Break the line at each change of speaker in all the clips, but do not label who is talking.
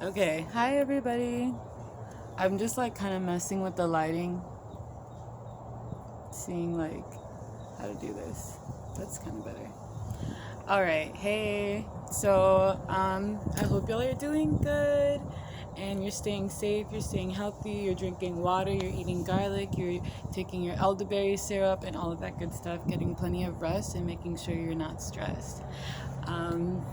Okay, hi everybody. I'm just like kind of messing with the lighting, seeing like how to do this. That's kind of better. All right, hey. So, I hope y'all are doing good and you're staying safe, you're staying healthy, you're drinking water, you're eating garlic, you're taking your elderberry syrup and all of that good stuff, getting plenty of rest and making sure you're not stressed. Um,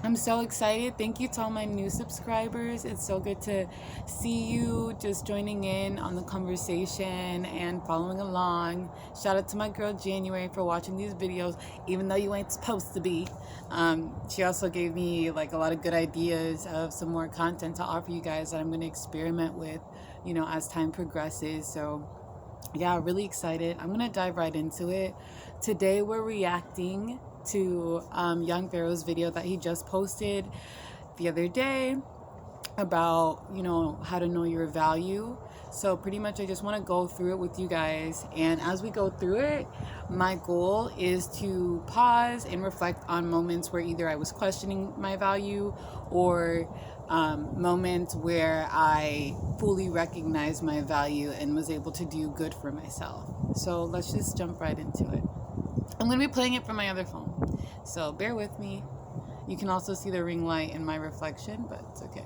I'm so excited. Thank you to all my new subscribers. It's so good to see you just joining in on the conversation and following along. Shout out to my girl January for watching these videos, even though you ain't supposed to be. She also gave me like a lot of good ideas of some more content to offer you guys that I'm going to experiment with, as time progresses. So yeah, really excited. I'm gonna dive right into it. Today we're reacting to young Pharaoh's video that he just posted the other day about how to know your value. So pretty much I just want to go through it with you guys, and as we go through it, my goal is to pause and reflect on moments where either I was questioning my value or moments where I fully recognized my value and was able to do good for myself. So let's just jump right into it. I'm going to be playing it from my other phone, so bear with me. You can also see the ring light in my reflection, but it's okay.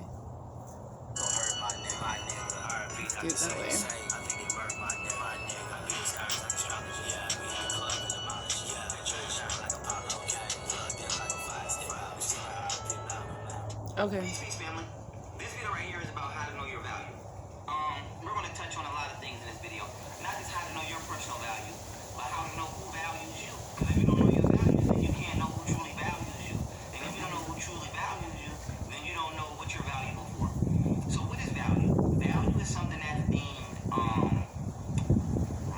Do it that way. Okay. Family. This video right here is about how to know your value. We're going to touch on a lot of things in this video. Not just how to know your personal value, but how to know who values you. Because if you don't know your values, then you can't know who truly values you. And if you don't know who truly values you, then you don't know what you're valuable for. So what is value? Value is something that's deemed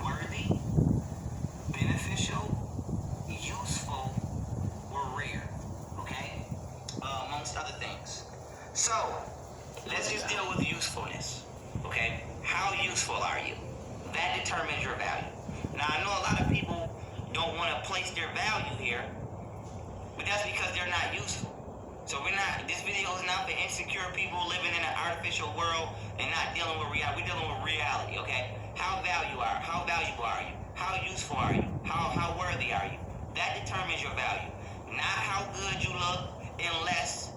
worthy, beneficial, useful, or rare. Okay? Amongst other things. So, let's just deal with usefulness. Okay? How useful are you? That determines your value. Now, I know a lot of people don't want to place their value here, but that's because they're not useful. So this video is not for insecure people living in an artificial world and not dealing with reality. We're dealing with reality, okay? How valuable are you? How useful are you? How worthy are you? That determines your value. Not how good you look, unless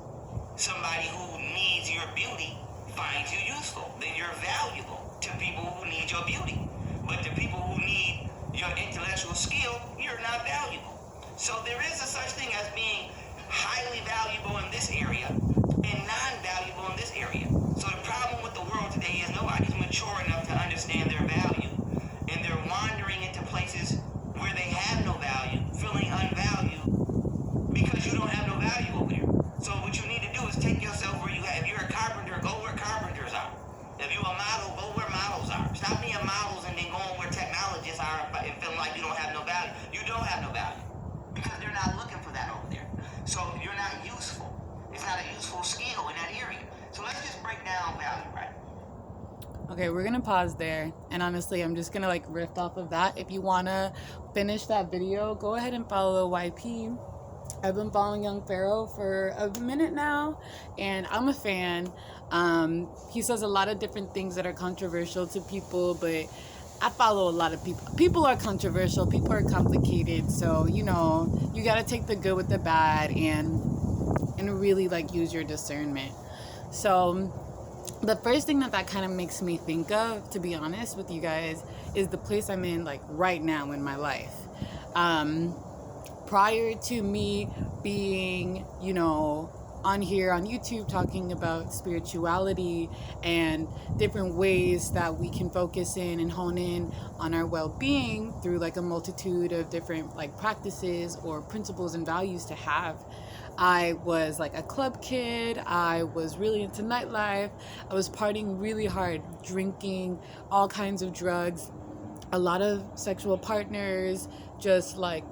somebody who needs your beauty finds you useful. Then you're valuable to people who need your beauty. But to people who need your intellectual skill, you're not valuable. So there is a such thing as being highly valuable in this area and non-valuable in this area. So the problem with the world today is nobody's mature enough to understand their value, and they're wandering into places where they have no value, feeling unvalued because you don't have no value over there. So what you need to do is take yourself where you have. If you're a carpenter, go where carpenters are. If you're a model, go where models are. Stop being models and then going where technologists are and feeling like you don't have no value. You don't have no value because they're not looking for that over there. So you're not useful. It's not a useful skill in that area. So let's just break down value, right? Okay, we're gonna pause there, and honestly, I'm just gonna like riff off of that. If you wanna finish that video, go ahead and follow YP. I've been following Young Pharaoh for a minute now, and I'm a fan. He says a lot of different things that are controversial to people, but I follow a lot of people. People are controversial. People are complicated. So, you got to take the good with the bad and really like use your discernment. So, the first thing that kind of makes me think of, to be honest with you guys, is the place I'm in like right now in my life. Prior to me being, on here on YouTube talking about spirituality and different ways that we can focus in and hone in on our well-being through like a multitude of different like practices or principles and values to have. I was like a club kid. I was really into nightlife. I was partying really hard, drinking all kinds of drugs, a lot of sexual partners, just like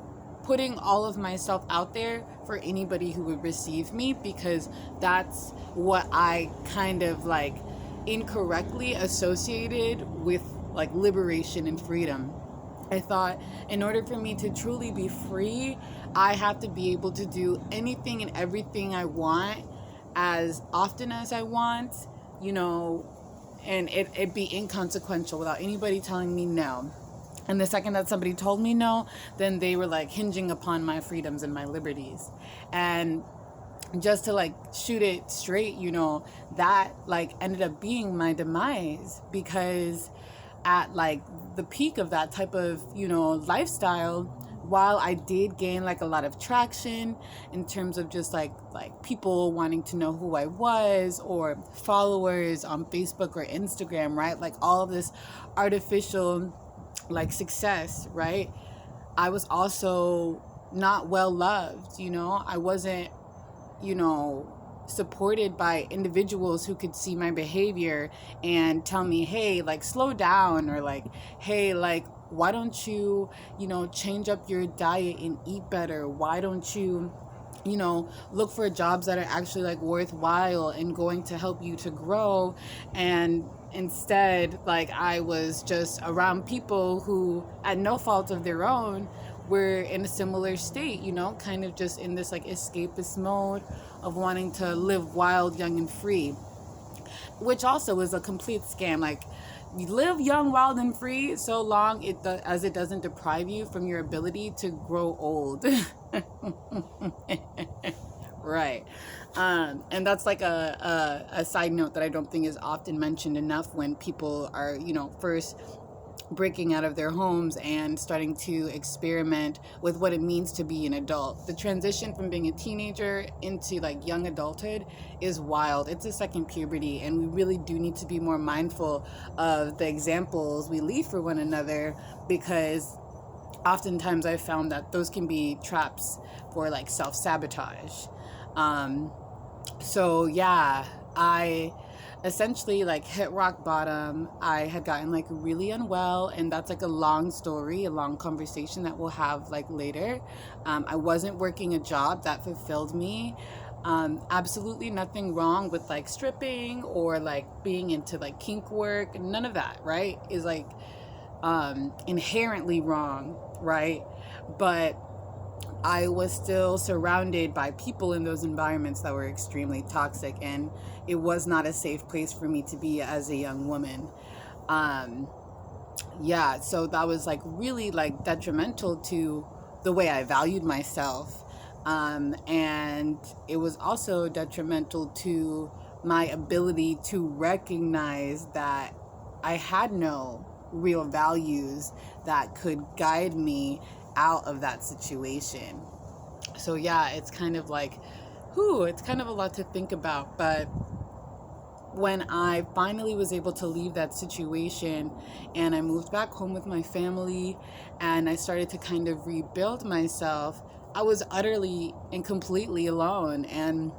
putting all of myself out there for anybody who would receive me, because that's what I kind of like incorrectly associated with like liberation and freedom. I thought in order for me to truly be free, I have to be able to do anything and everything I want
as often as I want, you know, and it be inconsequential without anybody telling me no. And the second that somebody told me no, then they were like hinging upon my freedoms and my liberties. And just to like shoot it straight, you know, that like ended up being my demise, because at like the peak of that type of, you know, lifestyle, while I did gain like a lot of traction in terms of just like people wanting to know who I was, or followers on Facebook or Instagram, right? Like all of this artificial like success, right? I was also not well loved, you know. I wasn't, you know, supported by individuals who could see my behavior and tell me, hey, like slow down, or like, hey, like why don't you, you know, change up your diet and eat better? Why don't you, you know, look for jobs that are actually like worthwhile and going to help you to grow? And instead, like, I was just around people who, at no fault of their own, were in a similar state, you know, kind of just in this like escapist mode of wanting to live wild, young, and free, which also is a complete scam. Like, you live young, wild, and free so long as it doesn't deprive you from your ability to grow old. Right. And that's like a side note that I don't think is often mentioned enough when people are, you know, first breaking out of their homes and starting to experiment with what it means to be an adult. The transition from being a teenager into like young adulthood is wild. It's a second puberty, and we really do need to be more mindful of the examples we leave for one another, because oftentimes I've found that those can be traps for like self-sabotage. So yeah, I essentially like hit rock bottom. I had gotten like really unwell, and that's like a long story, a long conversation that we'll have like later. I wasn't working a job that fulfilled me. Absolutely nothing wrong with like stripping or like being into like kink work. None of that, right, is like inherently wrong, right? But I was still surrounded by people in those environments that were extremely toxic, and it was not a safe place for me to be as a young woman. Yeah, so that was like really like detrimental to the way I valued myself. And it was also detrimental to my ability to recognize that I had no real values that could guide me out of that situation. So yeah, it's kind of like, it's kind of a lot to think about. But when I finally was able to leave that situation and I moved back home with my family and I started to kind of rebuild myself, I was utterly and completely alone. And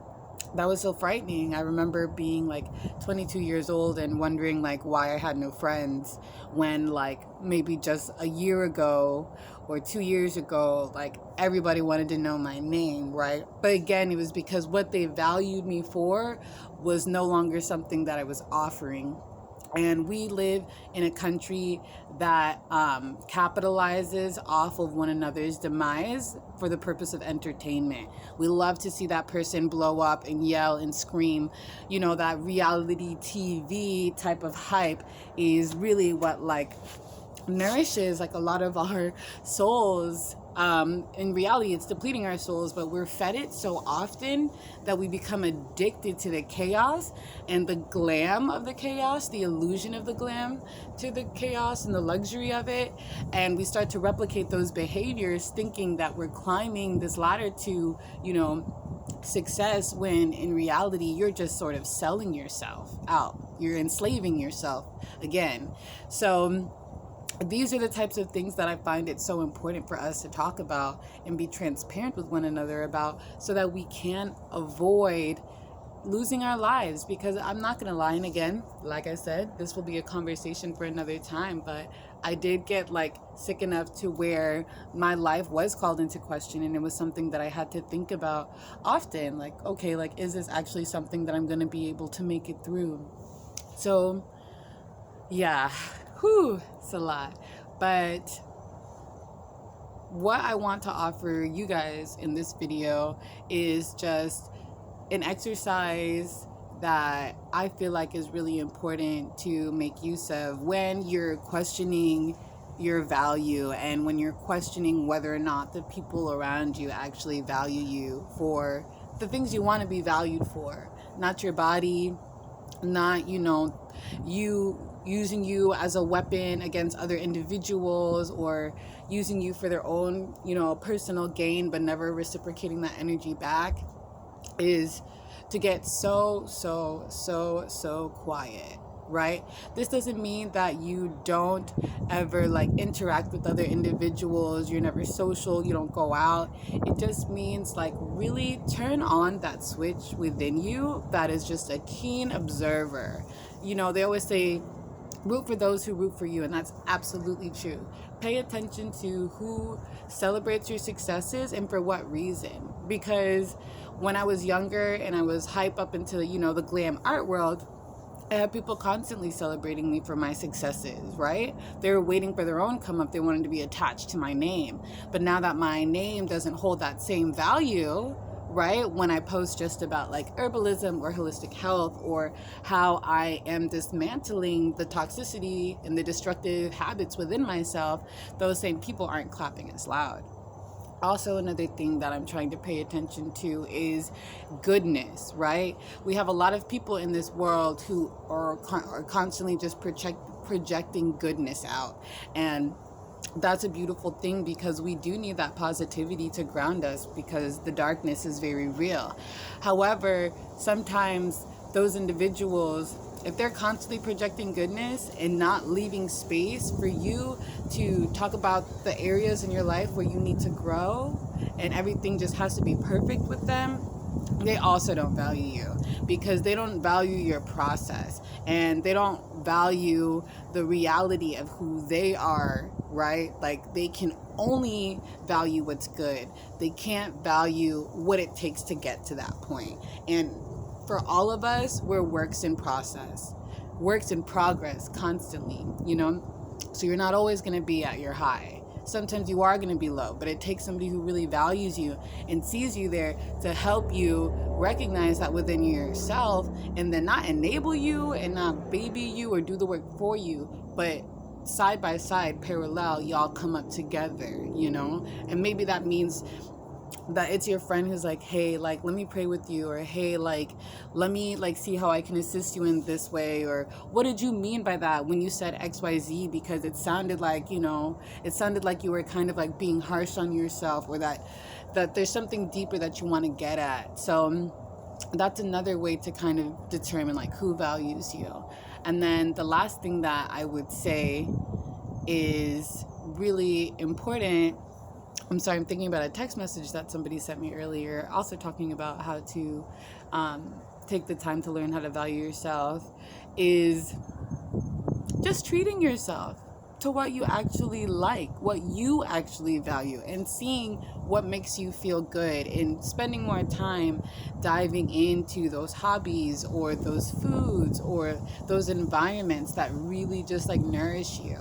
that was so frightening. I remember being like 22 years old and wondering like why I had no friends, when like maybe just a year ago or 2 years ago, like everybody wanted to know my name, right? But again, it was because what they valued me for was no longer something that I was offering. And we live in a country that capitalizes off of one another's demise for the purpose of entertainment. We love to see that person blow up and yell and scream. You know, that reality TV type of hype is really what like nourishes like a lot of our souls. In reality, it's depleting our souls, but we're fed it so often that we become addicted to the chaos and the glam of the chaos, the illusion of the glam to the chaos and the luxury of it. And we start to replicate those behaviors thinking that we're climbing this ladder to, you know, success, when in reality, you're just sort of selling yourself out. You're enslaving yourself again. So these are the types of things that I find it so important for us to talk about and be transparent with one another about, so that we can avoid losing our lives. Because I'm not going to lie, and again, like I said, this will be a conversation for another time, but I did get like sick enough to where my life was called into question, and it was something that I had to think about often. Like, okay, like, is this actually something that I'm going to be able to make it through? So yeah, it's a lot. But what I want to offer you guys in this video is just an exercise that I feel like is really important to make use of when you're questioning your value and when you're questioning whether or not the people around you actually value you for the things you want to be valued for, not your body, not, you using you as a weapon against other individuals, or using you for their own, personal gain, but never reciprocating that energy back, is to get so quiet, right? This doesn't mean that you don't ever like interact with other individuals, you're never social, you don't go out. It just means like really turn on that switch within you that is just a keen observer. They always say root for those who root for you, and that's absolutely true. Pay attention to who celebrates your successes and for what reason. Because when I was younger and I was hype up into the glam art world, I had people constantly celebrating me for my successes, right? They were waiting for their own come up. They wanted to be attached to my name. But now that my name doesn't hold that same value, right? When I post just about like herbalism or holistic health, or how I am dismantling the toxicity and the destructive habits within myself, those same people aren't clapping as loud. Also, another thing that I'm trying to pay attention to is goodness, right? We have a lot of people in this world who are constantly just projecting goodness out. And that's a beautiful thing, because we do need that positivity to ground us, because the darkness is very real. However, sometimes those individuals, if they're constantly projecting goodness and not leaving space for you to talk about the areas in your life where you need to grow, and everything just has to be perfect with them, they also don't value you, because they don't value your process, and they don't value the reality of who they are, right? Like, they can only value what's good. They can't value what it takes to get to that point. And for all of us, we're works in progress constantly, So you're not always going to be at your high. Sometimes you are going to be low, but it takes somebody who really values you and sees you there to help you recognize that within yourself, and then not enable you and not baby you or do the work for you, but side by side, parallel, y'all come up together, And maybe that means that it's your friend who's like, hey, like, let me pray with you, or hey, like, let me like see how I can assist you in this way, or what did you mean by that when you said XYZ, because it sounded like you were kind of like being harsh on yourself, or that there's something deeper that you want to get at. So that's another way to kind of determine like who values you. And then the last thing that I would say is really important. I'm sorry, I'm thinking about a text message that somebody sent me earlier, also talking about how to take the time to learn how to value yourself, is just treating yourself to what you actually like, what you actually value, and seeing what makes you feel good, and spending more time diving into those hobbies or those foods or those environments that really just like nourish you.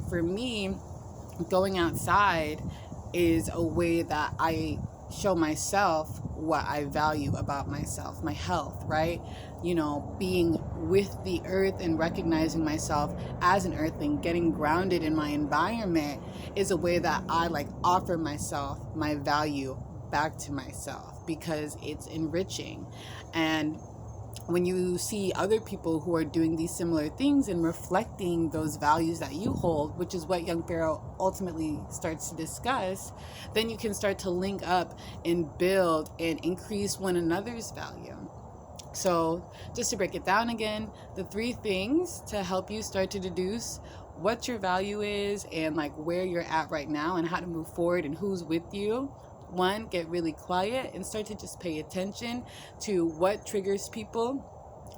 For me, going outside is a way that I show myself what I value about myself, my health, right? Being with the earth and recognizing myself as an earthling, getting grounded in my environment is a way that I like offer myself my value back to myself, because it's enriching. And when you see other people who are doing these similar things and reflecting those values that you hold, which is what young Pharaoh ultimately starts to discuss, then you can start to link up and build and increase one another's value. So just to break it down again, the 3 things to help you start to deduce what your value is and like where you're at right now and how to move forward and who's with you. 1, get really quiet and start to just pay attention to what triggers people,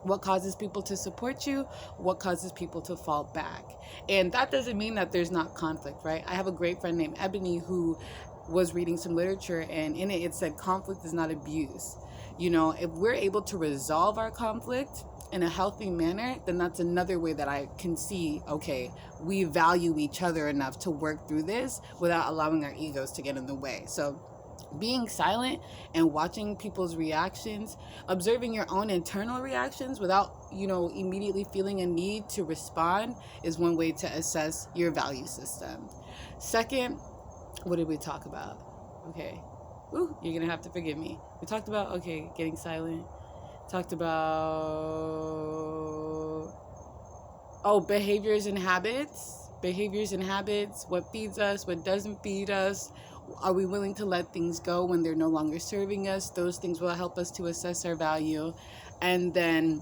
what causes people to support you, what causes people to fall back. And that doesn't mean that there's not conflict, right? I have a great friend named Ebony who was reading some literature, and in it said conflict is not abuse. If we're able to resolve our conflict in a healthy manner, then that's another way that I can see, okay, we value each other enough to work through this without allowing our egos to get in the way. So being silent and watching people's reactions, observing your own internal reactions without, immediately feeling a need to respond is one way to assess your value system. Second, what did we talk about? Okay. Ooh, you're going to have to forgive me. We talked about, getting silent. Talked about, behaviors and habits. Behaviors and habits, what feeds us, what doesn't feed us. Are we willing to let things go when they're no longer serving us? Those things will help us to assess our value. And then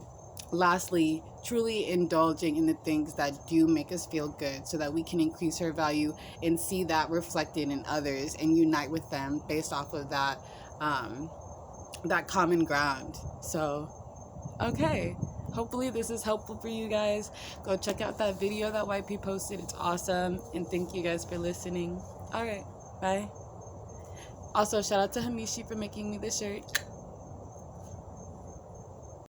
lastly, truly indulging in the things that do make us feel good so that we can increase our value and see that reflected in others and unite with them based off of that that common ground. So, okay. Hopefully this is helpful for you guys. Go check out that video that YP posted. It's awesome. And thank you guys for listening. All right. Bye. Also, shout out to Hamishi for making me this shirt.